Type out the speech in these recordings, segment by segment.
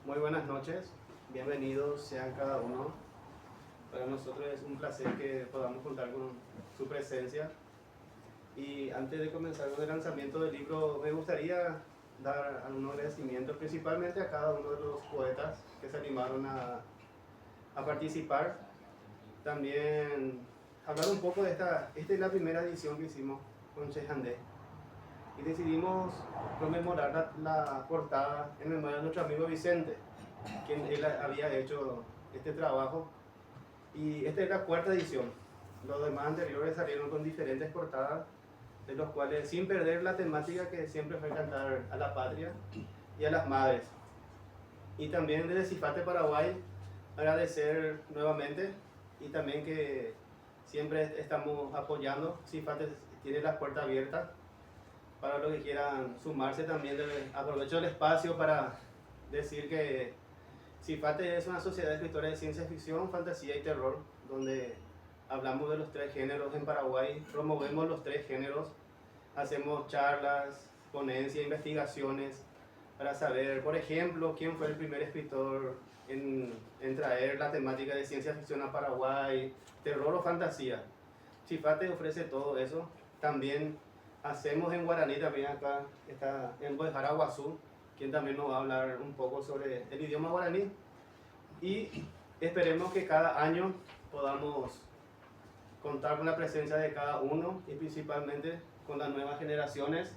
Muy buenas noches, bienvenidos sean cada uno. Para nosotros es un placer que podamos contar con su presencia. Y antes de comenzar con el lanzamiento del libro, me gustaría dar algunos agradecimientos, principalmente a cada uno de los poetas que se animaron a participar. También hablar un poco de esta es la primera edición que hicimos con Chehandé. Y decidimos conmemorar la portada en memoria de nuestro amigo Vicente, quien él había hecho este trabajo. Y esta es la cuarta edición. Los demás anteriores salieron con diferentes portadas, de los cuales sin perder la temática que siempre fue cantar a la patria y a las madres. Y también desde Cifate, Paraguay, agradecer nuevamente y también que siempre estamos apoyando. Cifate tiene las puertas abiertas para los que quieran sumarse. También aprovecho el espacio para decir que Cifate es una sociedad de escritores de ciencia ficción, fantasía y terror, donde hablamos de los tres géneros en Paraguay, promovemos los tres géneros, hacemos charlas, ponencias, investigaciones para saber, por ejemplo, quién fue el primer escritor en traer la temática de ciencia ficción a Paraguay, terror o fantasía. Cifate ofrece todo eso. También hacemos en guaraní, también acá está en Boejara Guazú, quien también nos va a hablar un poco sobre el idioma guaraní. Y esperemos que cada año podamos contar con la presencia de cada uno y principalmente con las nuevas generaciones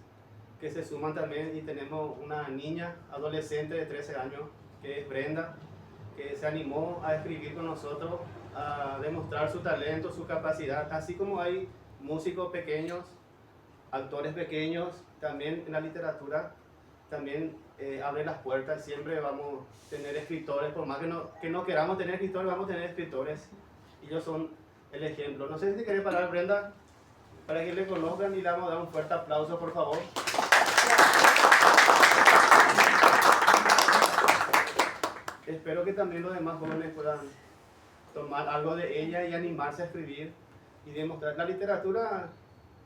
que se suman también. Y tenemos una niña adolescente de 13 años que es Brenda, que se animó a escribir con nosotros, a demostrar su talento, su capacidad, así como hay músicos pequeños, actores pequeños, también en la literatura, también abre las puertas. Siempre vamos a tener escritores, por más que no queramos tener escritores, vamos a tener escritores. Ellos son el ejemplo. No sé si quiere parar, Brenda, para que le conozcan, y le vamos a dar un fuerte aplauso, por favor. Espero que también los demás jóvenes puedan tomar algo de ella y animarse a escribir y demostrar. La literatura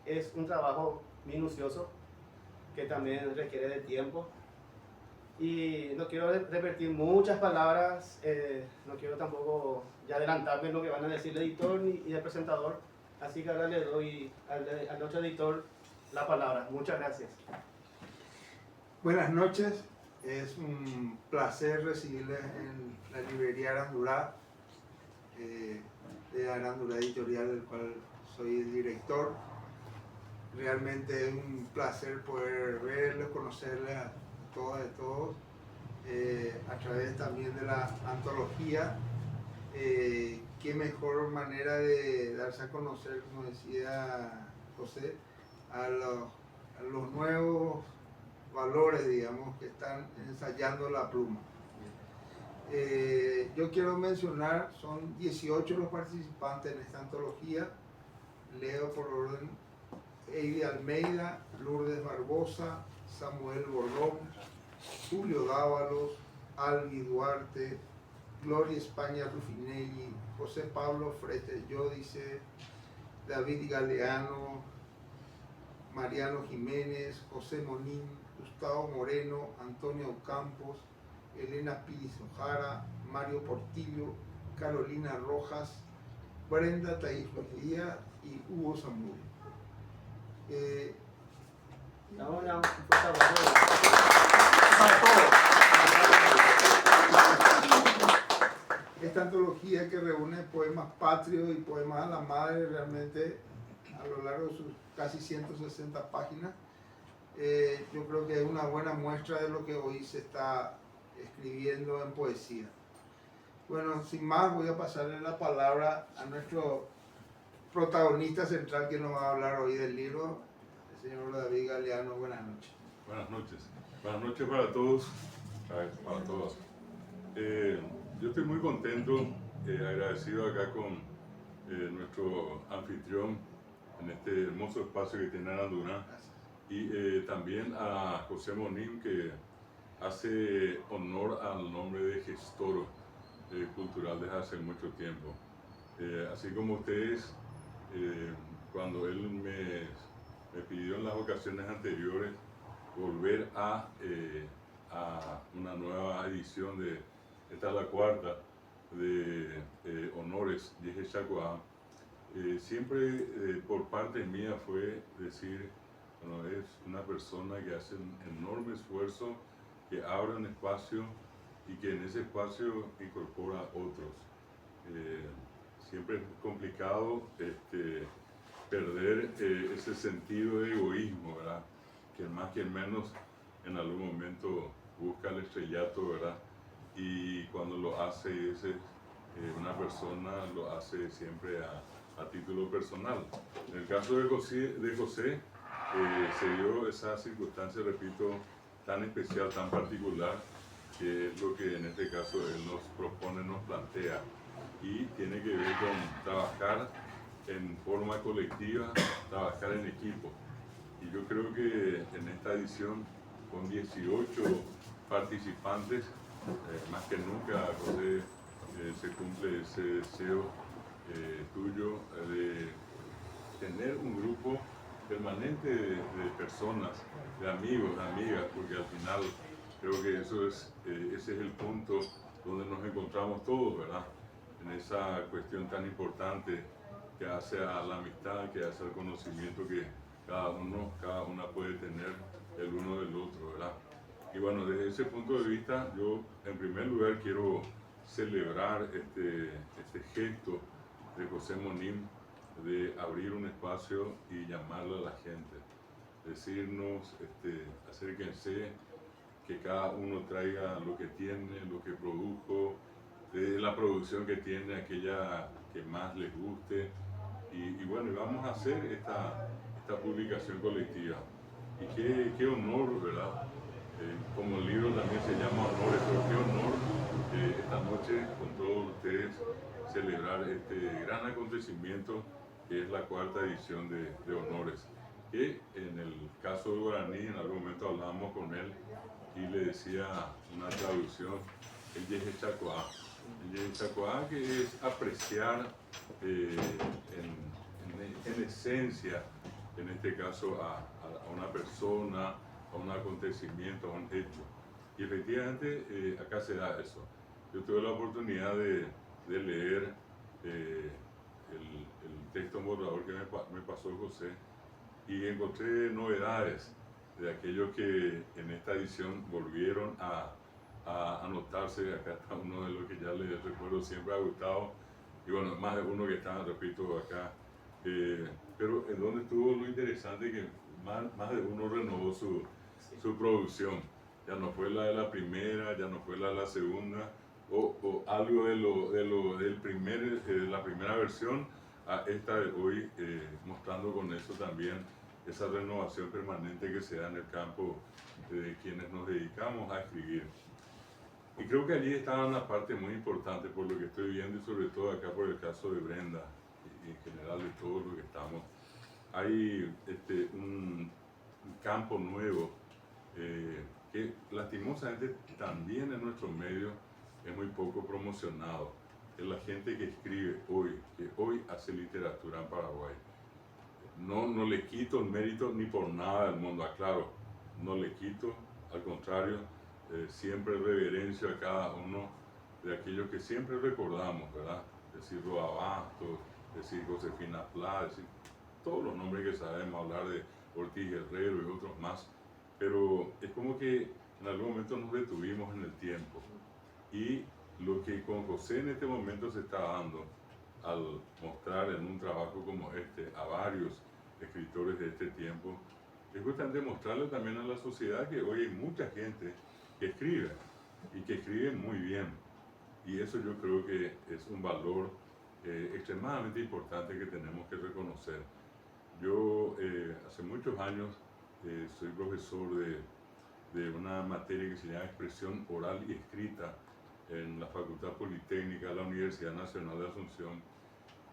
es un trabajo minucioso que también requiere de tiempo. Y no quiero repetir muchas palabras, no quiero tampoco ya adelantarme lo que van a decir el editor y el presentador. Así que ahora le doy al otro editor la palabra. Muchas gracias. Buenas noches, es un placer recibirles en la librería Arandurá, de Arandurá Editorial, del cual soy el director. Realmente es un placer poder verles, conocerles a todas y todos, a través también de la antología. Qué mejor manera de darse a conocer, como decía José, a los nuevos valores, digamos, que están ensayando la pluma. Yo quiero mencionar, son 18 los participantes en esta antología. Leo por orden: Eide Almeida, Lourdes Barbosa, Samuel Bordón, Julio Dávalos, Albi Duarte, Gloria España Rufinelli, José Pablo Frete Yódice, David Galeano, Mariano Jiménez, José Monín, Gustavo Moreno, Antonio Campos, Elena Pires Ojara, Mario Portillo, Carolina Rojas, Brenda Taís Díaz y Hugo Zamudio. Esta antología, que reúne poemas patrios y poemas a la madre, realmente a lo largo de sus casi 160 páginas, yo creo que es una buena muestra de lo que hoy se está escribiendo en poesía. Bueno, sin más, voy a pasarle la palabra a nuestro protagonista central, que nos va a hablar hoy del libro, el señor David Galeano. Buenas noches. Buenas noches. Buenas noches para todos, para todas. Yo estoy muy contento, agradecido acá con nuestro anfitrión en este hermoso espacio que tiene Arandurá, y también a José Monín, que hace honor al nombre de gestor cultural desde hace mucho tiempo. Así como ustedes, cuando él me pidió en las ocasiones anteriores volver a a una nueva edición de, esta es la cuarta, de Honores Yeje Chacoá. Siempre por parte mía fue decir, bueno, es una persona que hace un enorme esfuerzo, que abre un espacio y que en ese espacio incorpora a otros. Siempre es complicado perder ese sentido de egoísmo, ¿verdad? Que más que menos en algún momento busca el estrellato, ¿verdad? Y cuando lo hace una persona, lo hace siempre a título personal. En el caso de José se dio esa circunstancia, repito, tan especial, tan particular, que es lo que en este caso él nos propone, nos plantea, y tiene que ver con trabajar en forma colectiva, trabajar en equipo. Y yo creo que en esta edición, con 18 participantes, más que nunca, José, se cumple ese deseo tuyo de tener un grupo permanente de personas, de amigos, de amigas, porque al final creo que ese es el punto donde nos encontramos todos, ¿verdad? En esa cuestión tan importante que hace a la amistad, que hace al conocimiento que cada una puede tener el uno del otro, ¿verdad? Y bueno, desde ese punto de vista, yo en primer lugar quiero celebrar este gesto de José Monín de abrir un espacio y llamarle a la gente, decirnos, acérquense, que cada uno traiga lo que tiene, lo que produjo, de la producción que tiene, aquella que más les guste, y bueno, vamos a hacer esta publicación colectiva. Y qué honor, ¿verdad? Como el libro también se llama Honores, pero qué honor esta noche con todos ustedes celebrar este gran acontecimiento que es la cuarta edición de Honores. Que en el caso de Guaraní, en algún momento hablábamos con él y le decía una traducción, el Yeje Chacoá. El Yeje Chacoá, que es apreciar en esencia, en este caso, a una persona, a un acontecimiento, a un hecho. Y efectivamente acá se da eso. Yo tuve la oportunidad de leer el texto borrador que me pasó José y encontré novedades de aquellos que en esta edición volvieron a anotarse. Acá está uno de los que ya les recuerdo siempre a Gustavo, y bueno, más de uno que está, repito, acá. Pero en donde estuvo lo interesante que más de uno renovó su producción. Ya no fue la de la primera, ya no fue la de la segunda, o algo de la primera versión a esta de hoy, mostrando con eso también esa renovación permanente que se da en el campo de quienes nos dedicamos a escribir. Y creo que allí estaba una parte muy importante por lo que estoy viendo, y sobre todo acá por el caso de Brenda y en general de todos los que estamos. Hay un campo nuevo que lastimosamente también en nuestro medio es muy poco promocionado. Es la gente que escribe hoy, que hoy hace literatura en Paraguay. No le quito el mérito ni por nada del mundo, aclaro, no le quito, al contrario, siempre reverencio a cada uno de aquellos que siempre recordamos, ¿verdad? Decir Roa Bastos, decir Josefina Pla, decir todos los nombres que sabemos, hablar de Ortiz Guerrero y otros más, pero es como que en algún momento nos detuvimos en el tiempo, y lo que con José en este momento se está dando al mostrar en un trabajo como este a varios escritores de este tiempo, es justamente mostrarle también a la sociedad que hoy hay mucha gente que escribe y que escribe muy bien, y eso yo creo que es un valor extremadamente importante que tenemos que reconocer. Yo hace muchos años soy profesor de una materia que se llama Expresión Oral y Escrita en la Facultad Politécnica de la Universidad Nacional de Asunción,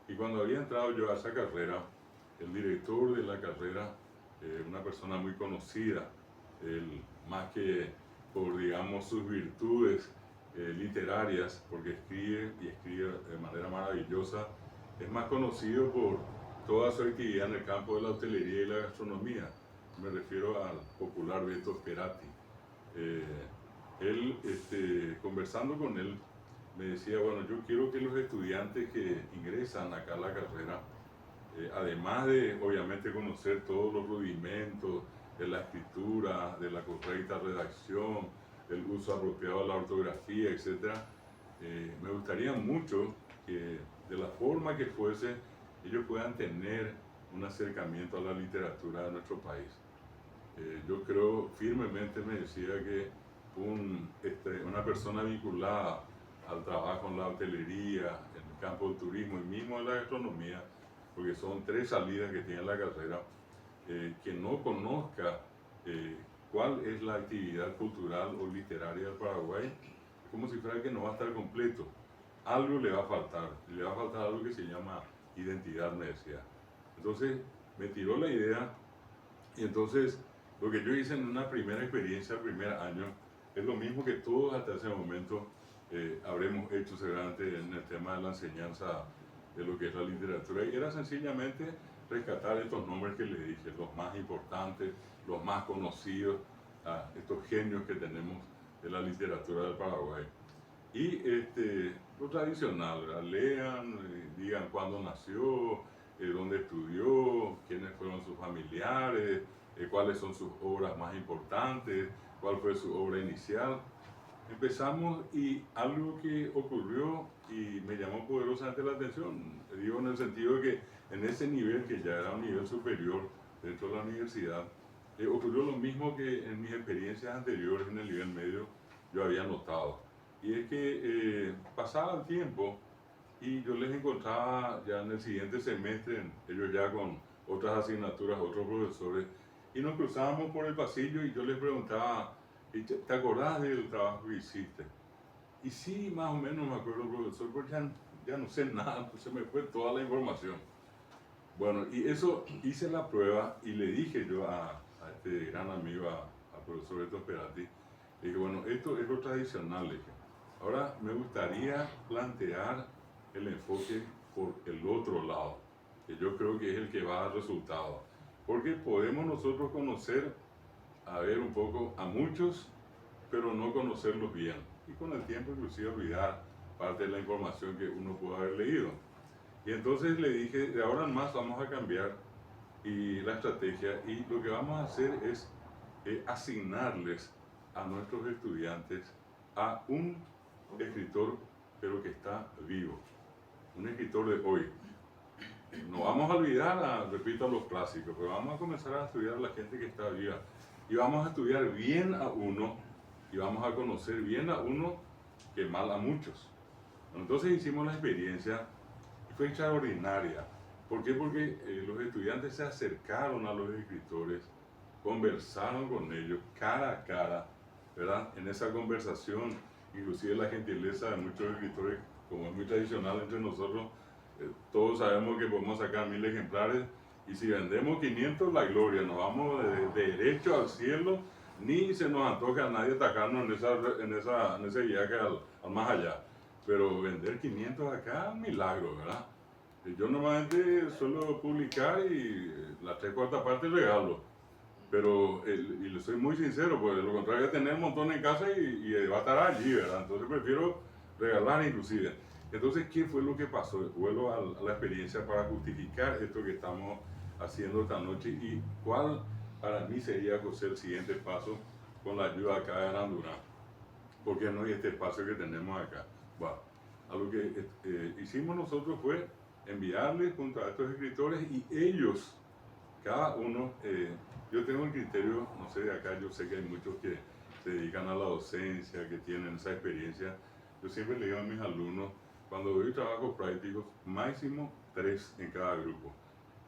y cuando había entrado yo a esa carrera, el director de la carrera, una persona muy conocida, más que por, digamos, sus virtudes literarias, porque escribe y escribe de manera maravillosa, es más conocido por toda su actividad en el campo de la hostelería y la gastronomía. Me refiero al popular Beto Sperati. él, conversando con él, me decía, bueno, yo quiero que los estudiantes que ingresan acá a la carrera, además de obviamente conocer todos los rudimentos de la escritura, de la correcta redacción, del uso apropiado de la ortografía, etc., me gustaría mucho que de la forma que fuese, ellos puedan tener un acercamiento a la literatura de nuestro país. Yo creo firmemente, me decía, que una persona vinculada al trabajo en la hotelería, en el campo del turismo y mismo en la gastronomía, porque son 3 salidas que tiene la carrera, que no conozca cuál es la actividad cultural o literaria del Paraguay, es como si fuera que no va a estar completo. Algo le va a faltar algo que se llama identidad, me decía. Entonces me tiró la idea y entonces lo que yo hice en una primera experiencia, el primer año, es lo mismo que todos hasta ese momento habremos hecho seguramente en el tema de la enseñanza de lo que es la literatura, y era sencillamente rescatar estos nombres que le dije, los más importantes, los más conocidos, estos genios que tenemos de la literatura del Paraguay. Y lo tradicional, ¿verdad? Lean, digan cuándo nació, dónde estudió, quiénes fueron sus familiares, cuáles son sus obras más importantes, cuál fue su obra inicial. Empezamos y algo que ocurrió y me llamó poderosamente la atención, digo en el sentido de que en ese nivel, que ya era un nivel superior dentro de la universidad, ocurrió lo mismo que en mis experiencias anteriores en el nivel medio yo había notado. Y es que pasaba el tiempo y yo les encontraba ya en el siguiente semestre, ellos ya con otras asignaturas, otros profesores, y nos cruzábamos por el pasillo y yo les preguntaba, ¿te acordás del trabajo que hiciste? Y sí, más o menos me acuerdo, profesor, porque ya no sé nada, pues se me fue toda la información. Bueno, y eso hice la prueba y le dije yo a este gran amigo, al profesor Beto Sperati, le dije, bueno, esto es lo tradicional, le dije. Ahora me gustaría plantear el enfoque por el otro lado, que yo creo que es el que va a dar resultado. Porque podemos nosotros conocer, a ver un poco, a muchos, pero no conocerlos bien. Y con el tiempo inclusive olvidar parte de la información que uno pudo haber leído. Y entonces le dije, de ahora en más vamos a cambiar la estrategia, y lo que vamos a hacer es asignarles a nuestros estudiantes a un escritor, pero que está vivo, un escritor de hoy. No vamos a olvidar, repito, a los clásicos, pero vamos a comenzar a estudiar a la gente que está viva. Y vamos a estudiar bien a uno, y vamos a conocer bien a uno que mal a muchos. Entonces hicimos la experiencia y fue extraordinaria. ¿Por qué? Porque los estudiantes se acercaron a los escritores, conversaron con ellos cara a cara, ¿verdad? En esa conversación, inclusive la gentileza de muchos escritores, como es muy tradicional entre nosotros, todos sabemos que podemos sacar 1000 ejemplares, y si vendemos 500, la gloria, nos vamos de derecho al cielo, ni se nos antoja a nadie atacarnos en ese viaje al más allá. Pero vender 500 acá, un milagro, ¿verdad? Yo normalmente suelo publicar y la 3/4 parte regalo. Pero, y le soy muy sincero, pues de lo contrario voy a tener un montón en casa y va a estar allí, ¿verdad? Entonces prefiero regalar inclusive. Entonces, ¿qué fue lo que pasó? Vuelvo a la experiencia para justificar esto que estamos haciendo esta noche y cuál para mí sería, José, el siguiente paso con la ayuda acá de Arandurán. Porque no hay este espacio que tenemos acá. Bueno, algo que hicimos nosotros fue enviarles junto a estos escritores, y ellos, cada uno, yo tengo el criterio, no sé, de acá yo sé que hay muchos que se dedican a la docencia, que tienen esa experiencia. Yo siempre le digo a mis alumnos, cuando doy trabajos prácticos, máximo 3 en cada grupo.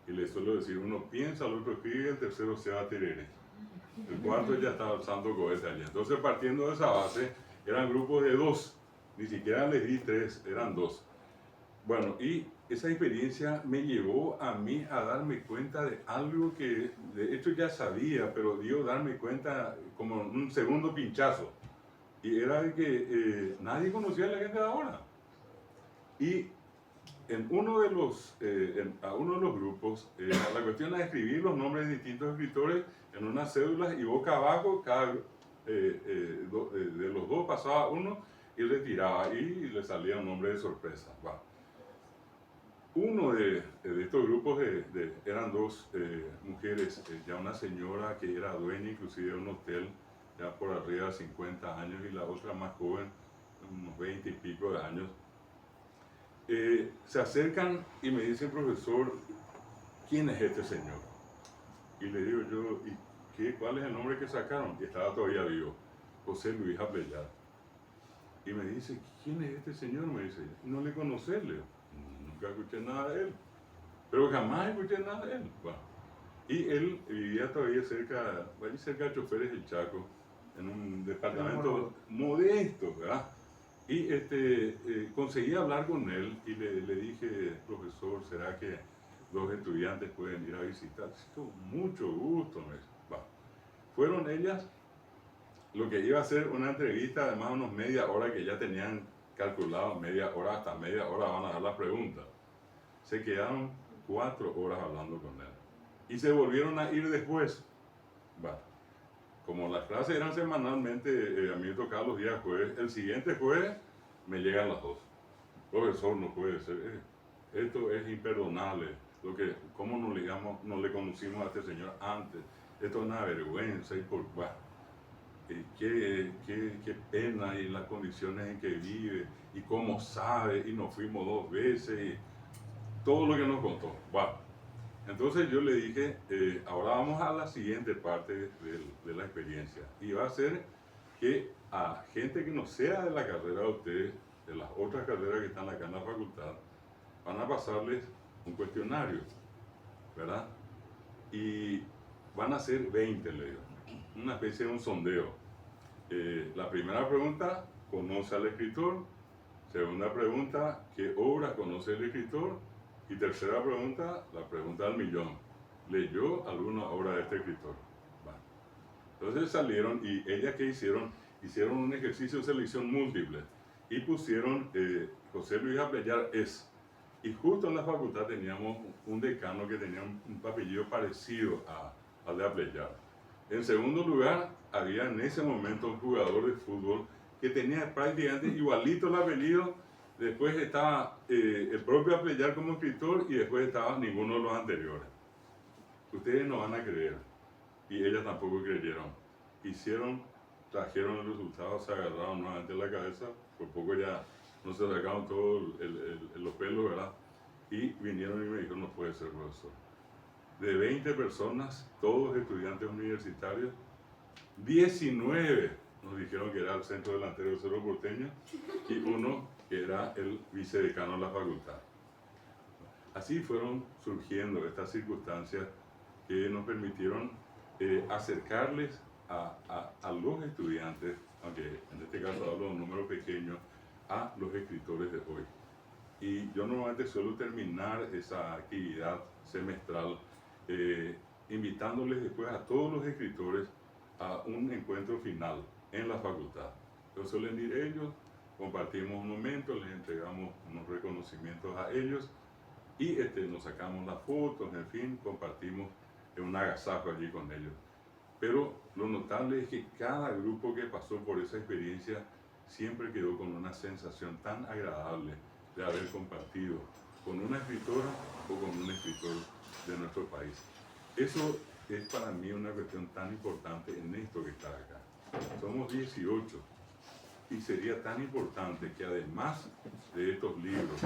Y les suelo decir, uno piensa, el otro escribe, el tercero se va a tereré. El cuarto ya está alzando cohete allí. Entonces, partiendo de esa base, eran grupos de 2. Ni siquiera les di 3, eran 2. Bueno, y esa experiencia me llevó a mí a darme cuenta de algo que de hecho ya sabía, pero dio darme cuenta como un segundo pinchazo. Y era de que nadie conocía a la gente de ahora. Y en uno de los, a uno de los grupos, la cuestión es escribir los nombres de distintos escritores en unas cédulas, y boca abajo cada de los dos pasaba uno y retiraba y le salía un nombre de sorpresa. Va. Uno de estos grupos eran dos mujeres, ya una señora que era dueña inclusive de un hotel, ya por arriba de 50 años, y la otra más joven, unos 20 y pico de años. Se acercan y me dicen, profesor, ¿quién es este señor? Y le digo yo, ¿y cuál es el nombre que sacaron? Y estaba todavía vivo, José Luis Abellar. Y me dice, ¿quién es este señor? Me dice, no le conoces, Leo. Nunca escuché nada de él, pero jamás escuché nada de él. Bueno, y él vivía todavía cerca de Choferes del Chaco, en un departamento modesto, ¿verdad? Y conseguí hablar con él y le dije, profesor, ¿será que los estudiantes pueden ir a visitar? Sí, con mucho gusto, me dice. Va. Fueron ellas, lo que iba a ser una entrevista, además unos media hora que ya tenían calculado, media hora hasta media hora van a dar las preguntas. Se quedaron 4 horas hablando con él y se volvieron a ir después. Va. Como las clases eran semanalmente, a mí me tocaba los días jueves, el siguiente jueves me llegan las 2. Profesor, no puede ser, esto es imperdonable. ¿Cómo no le conocimos a este señor antes? Esto es una vergüenza y por qué pena y las condiciones en que vive y cómo sabe y nos fuimos 2 veces y todo lo que nos contó. Va. Entonces yo le dije, ahora vamos a la siguiente parte de la experiencia y va a ser que a gente que no sea de la carrera de ustedes, de las otras carreras que están acá en la facultad, van a pasarles un cuestionario, ¿verdad? Y van a ser 20, le digo, una especie de un sondeo. La primera pregunta, ¿conoce al escritor? Segunda pregunta, ¿qué obra conoce el escritor? Y tercera pregunta, la pregunta del millón. ¿Leyó alguna obra de este escritor? Bueno, entonces salieron y ellas que hicieron un ejercicio de selección múltiple y pusieron José Luis Abellar es. Y justo en la facultad teníamos un decano que tenía un apellido parecido al de Abellar. En segundo lugar, había en ese momento un jugador de fútbol que tenía prácticamente igualito el apellido. Después estaba el propio Abellar como escritor y después estaba ninguno de los anteriores. Ustedes no van a creer, y ellas tampoco creyeron. Trajeron el resultado, se agarraron nuevamente la cabeza, por poco ya no se sacaron todos los pelos, ¿verdad? Y vinieron y me dijeron, no puede ser, profesor. De 20 personas, todos estudiantes universitarios, 19 nos dijeron que era el centro delantero del Cerro Porteño y uno que era el vicedecano de la facultad. Así fueron surgiendo estas circunstancias que nos permitieron acercarles a los estudiantes, aunque en este caso hablo de un número pequeño, a los escritores de hoy. Y yo normalmente suelo terminar esa actividad semestral invitándoles después a todos los escritores a un encuentro final en la facultad. Entonces suelen ir ellos, compartimos un momento, les entregamos unos reconocimientos a ellos y nos sacamos las fotos, en fin, compartimos un agasajo allí con ellos. Pero lo notable es que cada grupo que pasó por esa experiencia siempre quedó con una sensación tan agradable de haber compartido con una escritora o con un escritor de nuestro país. Eso es para mí una cuestión tan importante en esto que está acá. Somos 18 y sería tan importante que además de estos libros,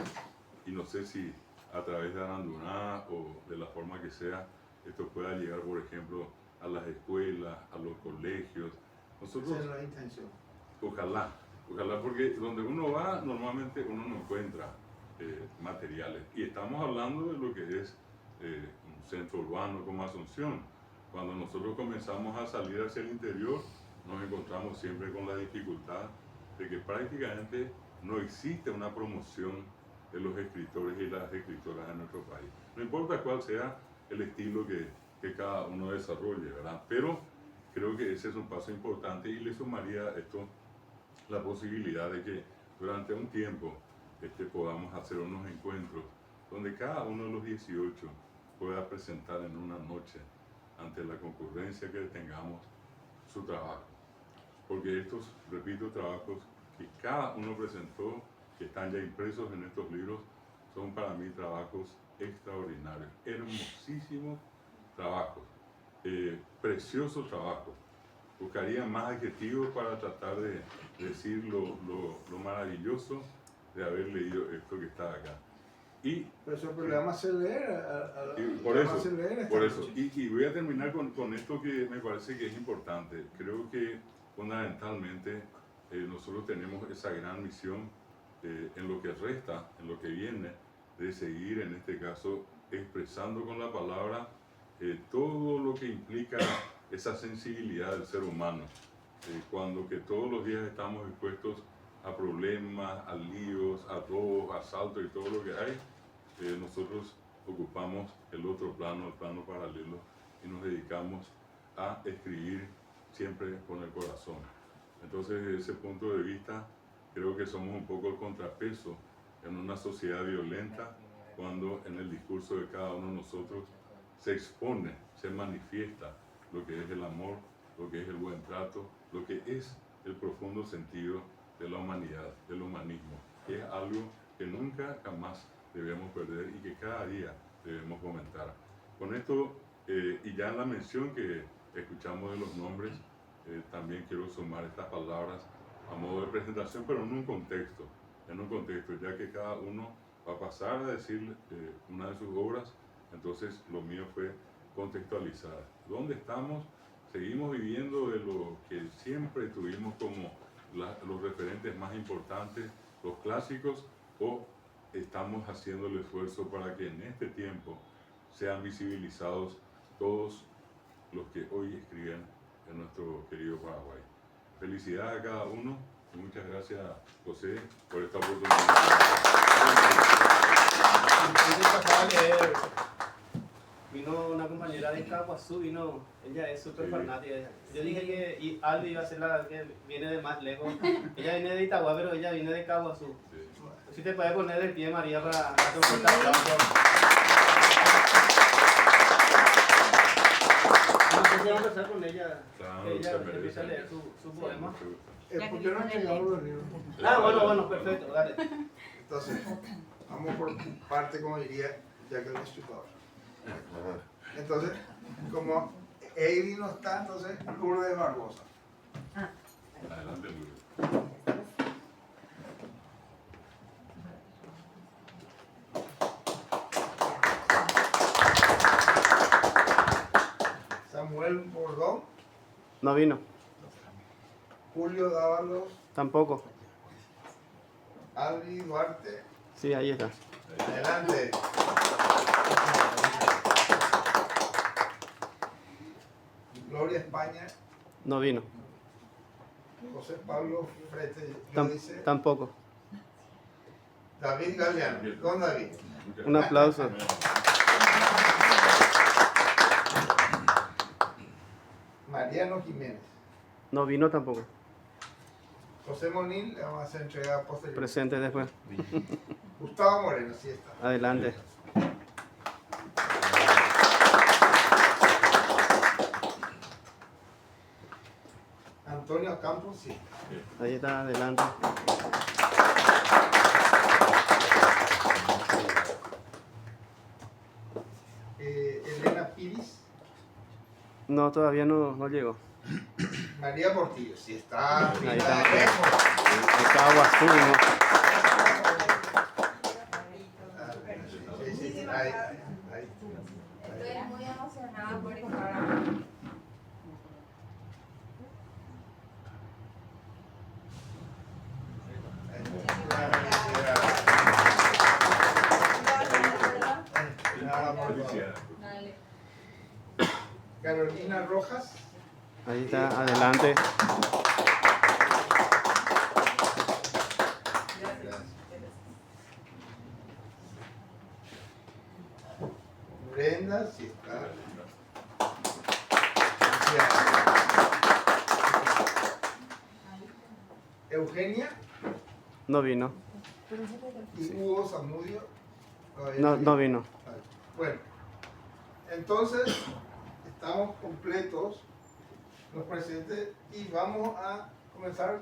y no sé si a través de Aranduná o de la forma que sea, esto pueda llegar, por ejemplo, a las escuelas, a los colegios. Nosotros, esa es la intención. Ojalá, porque donde uno va, normalmente uno no encuentra materiales. Y estamos hablando de lo que es un centro urbano como Asunción. Cuando nosotros comenzamos a salir hacia el interior, nos encontramos siempre con la dificultad de que prácticamente no existe una promoción de los escritores y las escritoras en nuestro país. No importa cuál sea el estilo que cada uno desarrolle, ¿verdad? Pero creo que ese es un paso importante y le sumaría esto la posibilidad de que durante un tiempo podamos hacer unos encuentros donde cada uno de los 18 pueda presentar en una noche ante la concurrencia que tengamos su trabajo. porque estos, repito, trabajos que cada uno presentó, que están ya impresos en estos libros, son para mí trabajos extraordinarios, hermosísimos trabajos, preciosos trabajos. Buscaría más adjetivos para tratar de decir lo maravilloso de haber leído esto que está acá. Y Pero eso le vamos a hacer leer. por eso. Y voy a terminar con esto que me parece que es importante. Creo que fundamentalmente nosotros tenemos esa gran misión en lo que resta, en lo que viene, de seguir en este caso expresando con la palabra todo lo que implica esa sensibilidad del ser humano. Cuando que todos los días estamos expuestos a problemas, a líos, a robos, a asaltos y todo lo que hay, nosotros ocupamos el otro plano, el plano paralelo, y nos dedicamos a escribir siempre con el corazón. Entonces, desde ese punto de vista, creo que somos un poco el contrapeso en una sociedad violenta, cuando en el discurso de cada uno de nosotros se expone, se manifiesta lo que es el amor, lo que es el buen trato, lo que es el profundo sentido de la humanidad, del humanismo, que es algo que nunca jamás debemos perder y que cada día debemos fomentar. Con esto, y ya en la mención que escuchamos de los nombres, también quiero sumar estas palabras a modo de presentación, pero en un contexto, ya que cada uno va a pasar a decir una de sus obras, entonces lo mío fue contextualizar. ¿Dónde estamos? ¿Seguimos viviendo de lo que siempre tuvimos como los referentes más importantes, los clásicos, o estamos haciendo el esfuerzo para que en este tiempo sean visibilizados todos los que hoy escriben en nuestro querido Paraguay? Felicidades a cada uno y muchas gracias, José, por esta oportunidad. Vino una compañera de Caguazú, ella es súper fanática. Yo dije que Albi iba a ser la que viene de más lejos. Ella viene de Itagua, pero ella viene de Caguazú. Sí. Si te puedes poner de pie, María, para hacer un fuerte aplauso. No sé si vamos a empezar con ella. Claro, Ella se merece. empieza a leer su poema. ¿Por qué no han llegado los libros? Bueno, perfecto, dale. Entonces, vamos por parte, como diría Jack el Destripador. Entonces, como Eddie no está, entonces Lourdes Barbosa. Adelante, Luis. Samuel Bordón, No vino, Julio Dávalos, tampoco. Albi Duarte. Sí, ahí está. Adelante. Gloria España, No vino, José Pablo Frete, dice tampoco. David Galeano. Don David. Un aplauso. Mariano Jiménez. No vino tampoco. José Monil, le vamos a hacer entrega posterior. Presente después. Gustavo Moreno, sí está. Adelante. Antonio Campos, sí. Ahí está, adelante. Elena Piris. No, todavía no llegó. María Portillo, sí está. Ahí Rita está. de lejos. Está Guazú, ¿no? Sí, ahí. Estoy muy emocionada por estar aquí. Felicidades. Carolina Rojas. Ahí está, adelante. Brenda, sí está. Eugenia No vino. y Hugo Zamudio. todavía No vino. Bueno, entonces estamos completos los presentes y vamos a comenzar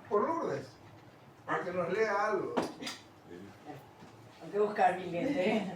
por Lourdes, para que nos lea algo. Hay que buscar mi lente.